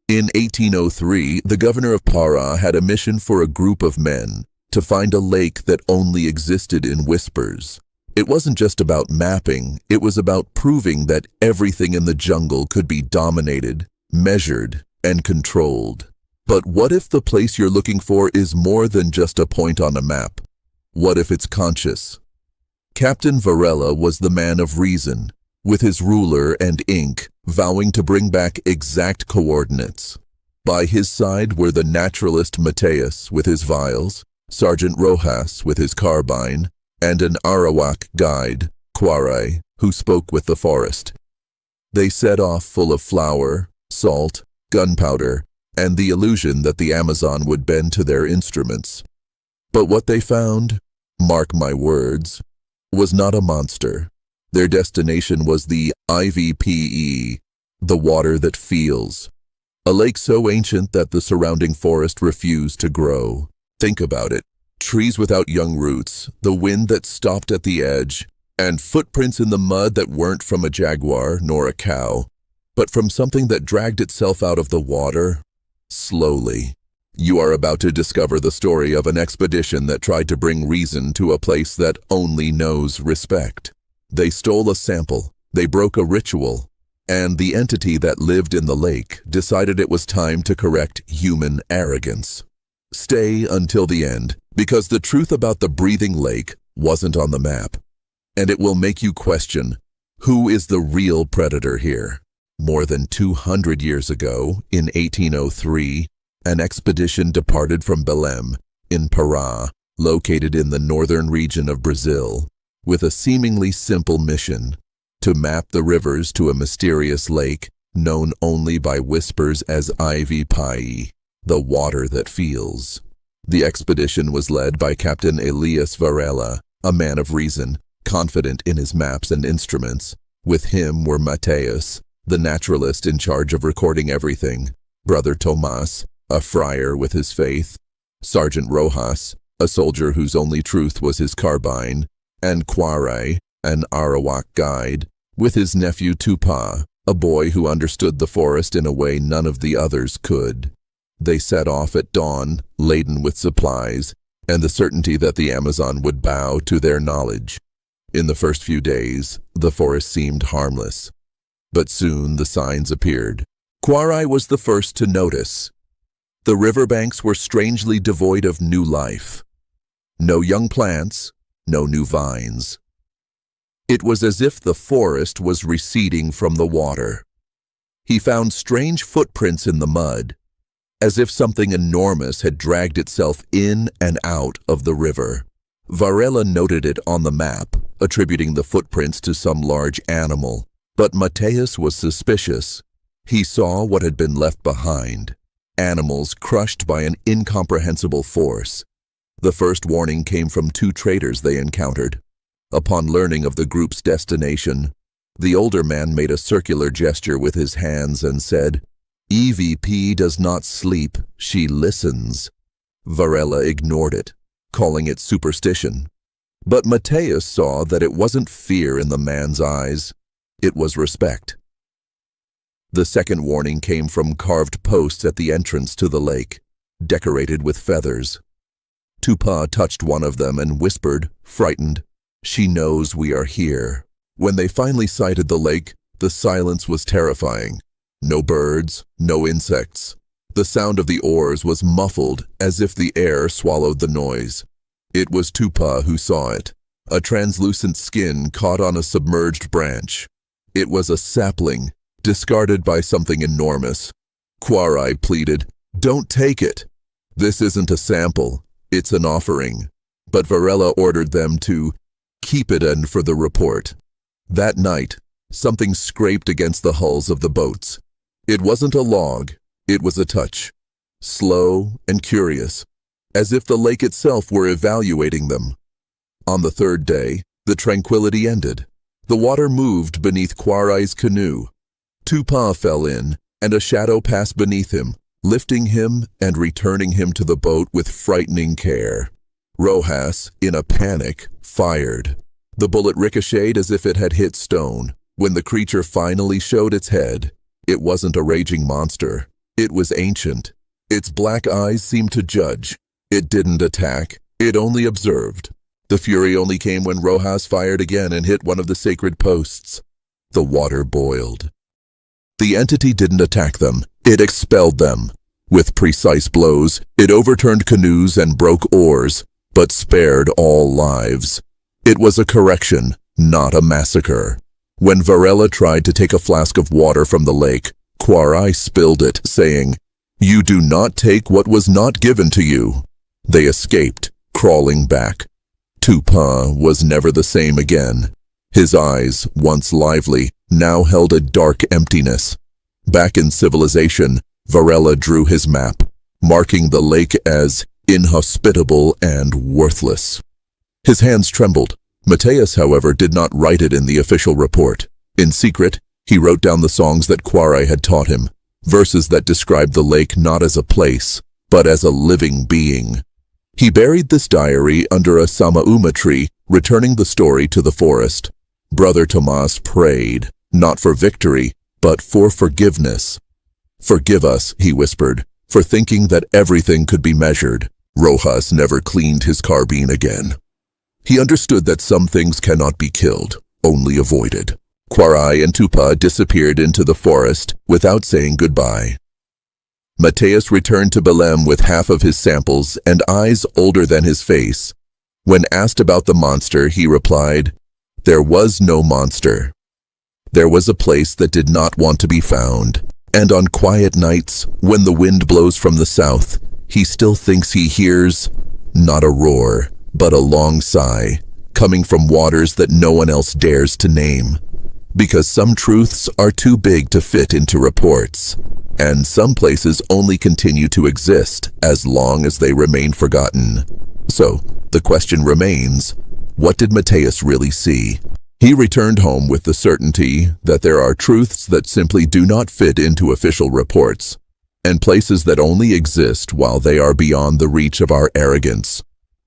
In 1803, the governor of Para had a mission for a group of men to find a lake that only existed in whispers. It wasn't just about mapping, it was about proving that everything in the jungle could be dominated, measured, and controlled. But what if the place you're looking for is more than just a point on a map? What if it's conscious? Captain Varela was the man of reason, with his ruler and ink, vowing to bring back exact coordinates. By his side were the naturalist Mateus with his vials, Sergeant Rojas with his carbine, and an Arawak guide, Quarai, who spoke with the forest. They set off full of flour, salt, gunpowder, and the illusion that the Amazon would bend to their instruments. But what they found, mark my words, was not a monster. Their destination was the Yvy Py'ỹ, the water that feels. A lake so ancient that the surrounding forest refused to grow. Think about it. Trees without young roots, the wind that stopped at the edge, and footprints in the mud that weren't from a jaguar nor a cow, but from something that dragged itself out of the water, slowly. You are about to discover the story of an expedition that tried to bring reason to a place that only knows respect. They stole a sample, they broke a ritual, and the entity that lived in the lake decided it was time to correct human arrogance. Stay until the end, because the truth about the breathing lake wasn't on the map, and it will make you question, who is the real predator here? More than 200 years ago, in 1803, an expedition departed from Belém, in Pará, located in the northern region of Brazil, with a seemingly simple mission: to map the rivers to a mysterious lake known only by whispers as Yvy Py'ỹ, the water that feels. The expedition was led by Captain Elias Varela, a man of reason, confident in his maps and instruments. With him were Mateus, the naturalist in charge of recording everything, Brother Tomas, a friar with his faith, Sergeant Rojas, a soldier whose only truth was his carbine, and Quarai, an Arawak guide, with his nephew Tupa, a boy who understood the forest in a way none of the others could. They set off at dawn, laden with supplies, and the certainty that the Amazon would bow to their knowledge. In the first few days, the forest seemed harmless. But soon the signs appeared. Quarai was the first to notice. The riverbanks were strangely devoid of new life. No young plants, no new vines. It was as if the forest was receding from the water. He found strange footprints in the mud, as if something enormous had dragged itself in and out of the river. Varela noted it on the map, attributing the footprints to some large animal. But Mateus was suspicious. He saw what had been left behind: animals crushed by an incomprehensible force. The first warning came from two traders they encountered. Upon learning of the group's destination, the older man made a circular gesture with his hands and said, "Yvy Py'ỹ does not sleep, she listens." Varela ignored it, calling it superstition. But Mateus saw that it wasn't fear in the man's eyes, it was respect. The second warning came from carved posts at the entrance to the lake, decorated with feathers. Tupa touched one of them and whispered, frightened, "She knows we are here." When they finally sighted the lake, the silence was terrifying. No birds, no insects. The sound of the oars was muffled, as if the air swallowed the noise. It was Tupa who saw it, a translucent skin caught on a submerged branch. It was a sapling, discarded by something enormous. Quarai pleaded, "Don't take it. This isn't a sample, it's an offering." But Varela ordered them to keep it and for the report. That night, something scraped against the hulls of the boats. It wasn't a log, it was a touch, slow and curious, as if the lake itself were evaluating them. On the third day, the tranquility ended. The water moved beneath Quarai's canoe. Tupa fell in, and a shadow passed beneath him, lifting him and returning him to the boat with frightening care. Rojas, in a panic, fired. The bullet ricocheted as if it had hit stone. When the creature finally showed its head, it wasn't a raging monster. It was ancient. Its black eyes seemed to judge. It didn't attack. It only observed. The fury only came when Rojas fired again and hit one of the sacred posts. The water boiled. The entity didn't attack them. It expelled them. With precise blows, it overturned canoes and broke oars, but spared all lives. It was a correction, not a massacre. When Varela tried to take a flask of water from the lake, Quarai spilled it, saying, "You do not take what was not given to you." They escaped, crawling back. Tupa was never the same again. His eyes, once lively, now held a dark emptiness. Back in civilization, Varela drew his map, marking the lake as inhospitable and worthless. His hands trembled. Mateus, however, did not write it in the official report. In secret, he wrote down the songs that Quarai had taught him, verses that described the lake not as a place, but as a living being. He buried this diary under a samauma tree, returning the story to the forest. Brother Tomas prayed, not for victory, but for forgiveness. "Forgive us," he whispered, "for thinking that everything could be measured." Rojas never cleaned his carbine again. He understood that some things cannot be killed, only avoided. Quarai and Tupa disappeared into the forest without saying goodbye. Mateus returned to Belém with half of his samples and eyes older than his face. When asked about the monster, he replied, "There was no monster. There was a place that did not want to be found. And on quiet nights, when the wind blows from the south, he still thinks he hears, not a roar, but a long sigh, coming from waters that no one else dares to name. Because some truths are too big to fit into reports, and some places only continue to exist as long as they remain forgotten. So, the question remains, what did Mateus really see? He returned home with the certainty that there are truths that simply do not fit into official reports, and places that only exist while they are beyond the reach of our arrogance.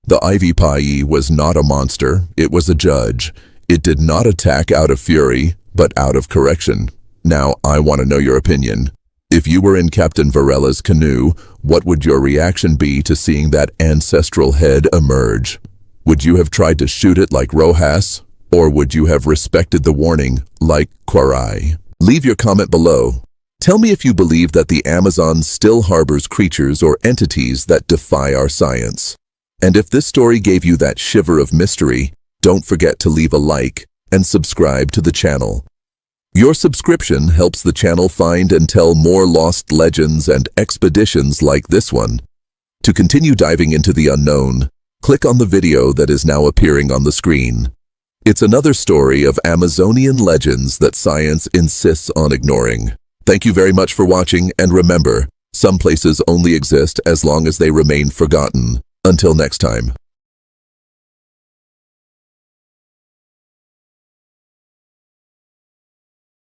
The Yvy Py'ỹ was not a monster, it was a judge. It did not attack out of fury, but out of correction. Now, I want to know your opinion. If you were in Captain Varela's canoe, what would your reaction be to seeing that ancestral head emerge? Would you have tried to shoot it like Rojas? Or would you have respected the warning, like Quarai? Leave your comment below. Tell me if you believe that the Amazon still harbors creatures or entities that defy our science. And if this story gave you that shiver of mystery, don't forget to leave a like and subscribe to the channel. Your subscription helps the channel find and tell more lost legends and expeditions like this one. To continue diving into the unknown, click on the video that is now appearing on the screen. It's another story of Amazonian legends that science insists on ignoring. Thank you very much for watching, and remember, some places only exist as long as they remain forgotten. Until next time.